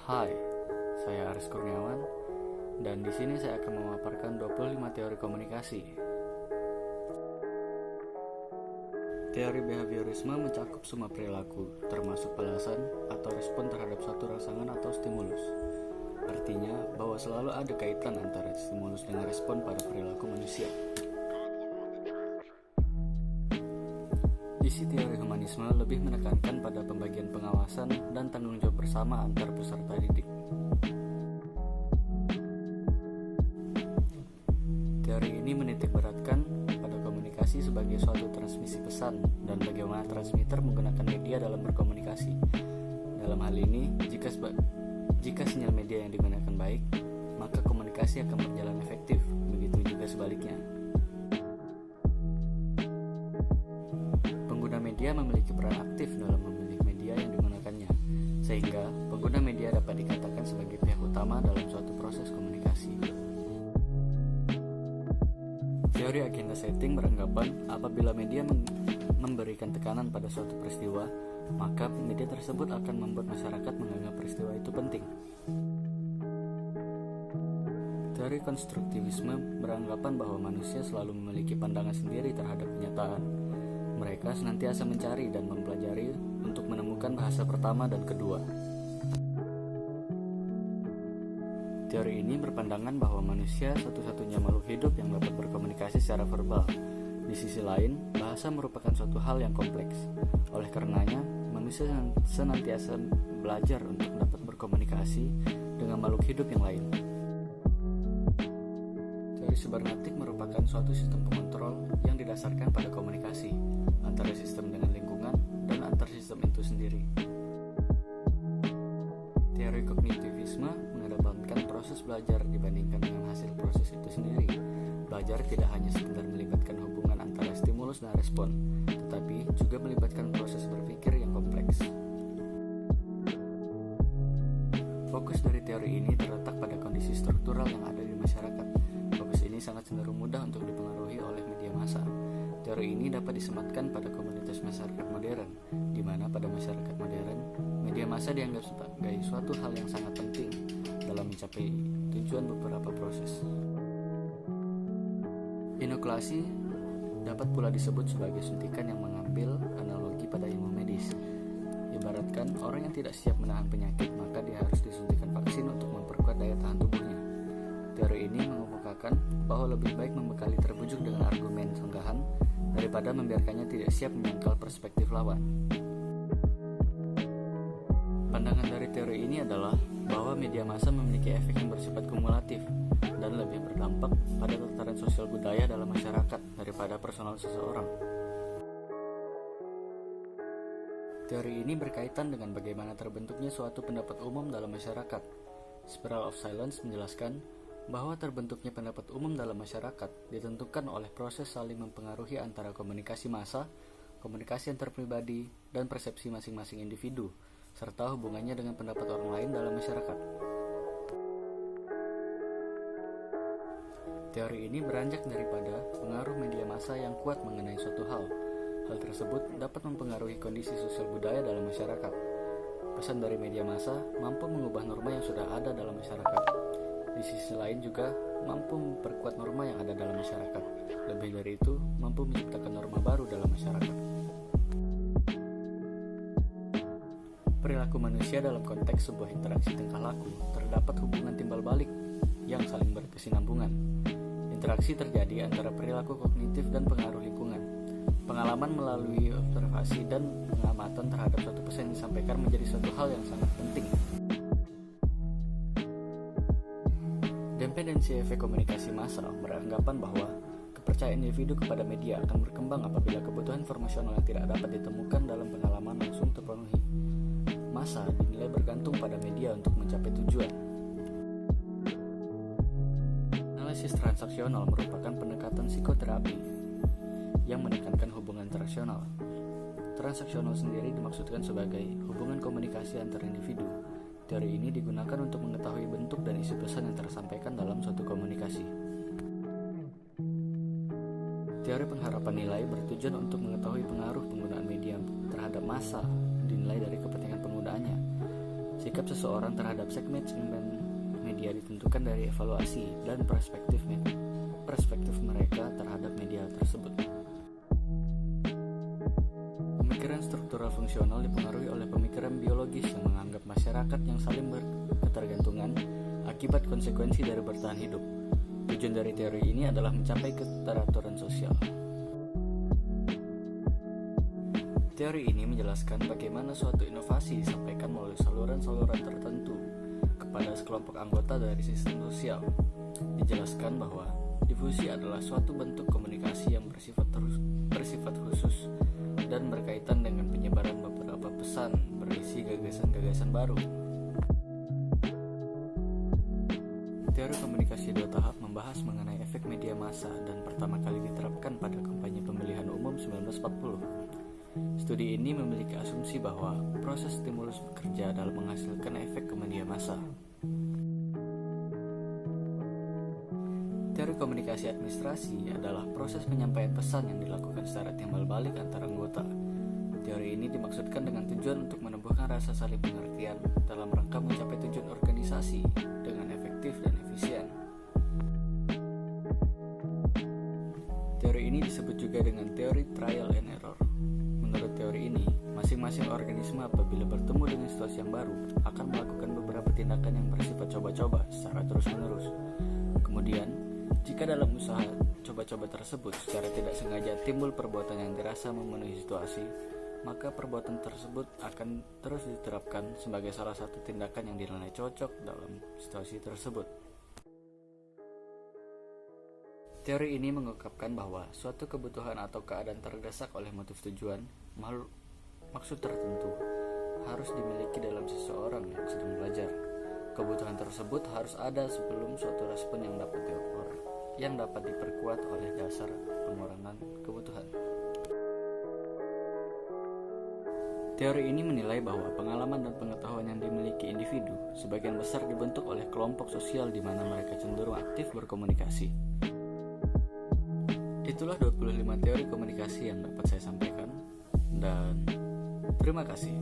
Hai, saya Aris Kurniawan dan di sini saya akan memaparkan 25 teori komunikasi. Teori behaviorisme mencakup semua perilaku, termasuk balasan atau respon terhadap suatu rangsangan atau stimulus. Artinya bahwa selalu ada kaitan antara stimulus dengan respon pada perilaku manusia. Isi teori humanisme lebih menekankan pada pembagian pengawasan dan tanggung jawab bersama antar peserta didik. Teori ini menitikberatkan pada komunikasi sebagai suatu transmisi pesan dan bagaimana transmitter menggunakan media dalam berkomunikasi. Dalam hal ini, jika sinyal media yang digunakan baik, maka komunikasi akan berjalan efektif, begitu juga sebaliknya. Pengguna media memiliki peran aktif dalam memilih media yang digunakannya, sehingga pengguna media dapat dikatakan sebagai pihak utama dalam suatu proses komunikasi. Teori agenda setting beranggapan apabila media memberikan tekanan pada suatu peristiwa, maka media tersebut akan membuat masyarakat menganggap peristiwa itu penting. Teori konstruktivisme beranggapan bahwa manusia selalu memiliki pandangan sendiri terhadap kenyataan. Mereka senantiasa mencari dan mempelajari untuk menemukan bahasa pertama dan kedua. Teori ini berpandangan bahwa manusia satu-satunya makhluk hidup yang dapat berkomunikasi secara verbal. Di sisi lain, bahasa merupakan suatu hal yang kompleks. Oleh karenanya, manusia senantiasa belajar untuk dapat berkomunikasi dengan makhluk hidup yang lain. Teori sibernetik merupakan suatu sistem pengontrol yang didasarkan pada komunikasi antara sistem dengan lingkungan dan antar sistem itu sendiri. Teori kognitivisme mengedepankan proses belajar dibandingkan dengan hasil proses itu sendiri. Belajar tidak hanya sekedar melibatkan hubungan antara stimulus dan respon, tetapi juga melibatkan proses berpikir yang kompleks. Fokus dari teori ini terletak pada kondisi struktural yang ada di masyarakat. Fokus ini sangat cenderung mudah untuk dipengaruhi oleh media massa. Teori ini dapat disematkan pada komunitas masyarakat modern, di mana pada masyarakat modern, media massa dianggap sebagai suatu hal yang sangat penting dalam mencapai tujuan beberapa proses. Inokulasi dapat pula disebut sebagai suntikan yang mengambil analogi pada ilmu medis. Ibaratkan orang yang tidak siap menahan penyakit, maka dia harus disuntikan vaksin untuk memperkuat daya tahan tubuhnya. Teori ini mengemukakan bahwa lebih baik membekali terbujuk dengan argumen sanggahan daripada membiarkannya tidak siap menyangkal perspektif lawan. Pandangan dari teori ini adalah bahwa media massa memiliki efek yang bersifat kumulatif dan lebih berdampak pada tataran sosial budaya dalam masyarakat daripada personal seseorang. Teori ini berkaitan dengan bagaimana terbentuknya suatu pendapat umum dalam masyarakat. Spiral of Silence menjelaskan bahwa terbentuknya pendapat umum dalam masyarakat ditentukan oleh proses saling mempengaruhi antara komunikasi massa, komunikasi antar pribadi, dan persepsi masing-masing individu, serta hubungannya dengan pendapat orang lain dalam masyarakat. Teori ini beranjak daripada pengaruh media massa yang kuat mengenai suatu hal. Hal tersebut dapat mempengaruhi kondisi sosial budaya dalam masyarakat. Pesan dari media massa mampu mengubah norma yang sudah ada dalam masyarakat. Di sisi lain juga mampu memperkuat norma yang ada dalam masyarakat. Lebih dari itu, mampu menciptakan norma baru dalam masyarakat. Perilaku manusia dalam konteks sebuah interaksi tingkah laku terdapat hubungan timbal balik yang saling berkesinambungan. Interaksi terjadi antara perilaku kognitif dan pengaruh lingkungan. Pengalaman melalui observasi dan pengamatan terhadap suatu pesan yang disampaikan menjadi suatu hal yang sangat penting. Dependensi efek komunikasi massa beranggapan bahwa kepercayaan individu kepada media akan berkembang apabila kebutuhan informasional yang tidak dapat ditemukan dalam pengalaman langsung terpenuhi. Massa dinilai bergantung pada media untuk mencapai tujuan. Analisis transaksional merupakan pendekatan psikoterapi yang menekankan hubungan transaksional. Transaksional sendiri dimaksudkan sebagai hubungan komunikasi antar individu. Teori ini digunakan untuk mengetahui bentuk dan isi pesan yang tersampaikan dalam suatu komunikasi. Teori pengharapan nilai bertujuan untuk mengetahui pengaruh penggunaan media terhadap massa dinilai dari kepentingan penggunaannya. Sikap seseorang terhadap segmen media ditentukan dari evaluasi dan perspektif mereka terhadap media tersebut. Pemikiran struktural fungsional dipengaruhi oleh pemikiran biologis yang menganggap masyarakat yang saling berketergantungan akibat konsekuensi dari bertahan hidup. Tujuan dari teori ini adalah mencapai keteraturan sosial. Teori ini menjelaskan bagaimana suatu inovasi disampaikan melalui saluran-saluran tertentu kepada sekelompok anggota dari sistem sosial. Dijelaskan bahwa difusi adalah suatu bentuk komunikasi yang bersifat khusus dan berkaitan dengan penyebaran beberapa pesan berisi gagasan-gagasan baru. Teori komunikasi dua tahap membahas mengenai efek media massa dan pertama kali diterapkan pada kampanye pemilihan umum 1940. Studi ini memiliki asumsi bahwa proses stimulus bekerja dalam menghasilkan efek ke media massa. Teori komunikasi administrasi adalah proses penyampaian pesan yang dilakukan secara timbal balik antar anggota. Teori ini dimaksudkan dengan tujuan untuk menumbuhkan rasa saling pengertian dalam rangka mencapai tujuan organisasi dengan efektif dan efisien. Teori ini disebut juga dengan teori trial and error. Menurut teori ini, masing-masing organisme apabila bertemu dengan situasi yang baru akan melakukan beberapa tindakan yang bersifat coba-coba secara terus-menerus. Kemudian, jika dalam usaha coba-coba tersebut secara tidak sengaja timbul perbuatan yang dirasa memenuhi situasi, maka perbuatan tersebut akan terus diterapkan sebagai salah satu tindakan yang dinilai cocok dalam situasi tersebut. Teori ini mengungkapkan bahwa suatu kebutuhan atau keadaan terdesak oleh motif tujuan, maksud tertentu, harus dimiliki dalam seseorang yang sedang belajar. Kebutuhan tersebut harus ada sebelum suatu respon yang dapat diperkuat oleh dasar pengurangan kebutuhan. Teori ini menilai bahwa pengalaman dan pengetahuan yang dimiliki individu sebagian besar dibentuk oleh kelompok sosial di mana mereka cenderung aktif berkomunikasi. Itulah 25 teori komunikasi yang dapat saya sampaikan, dan terima kasih.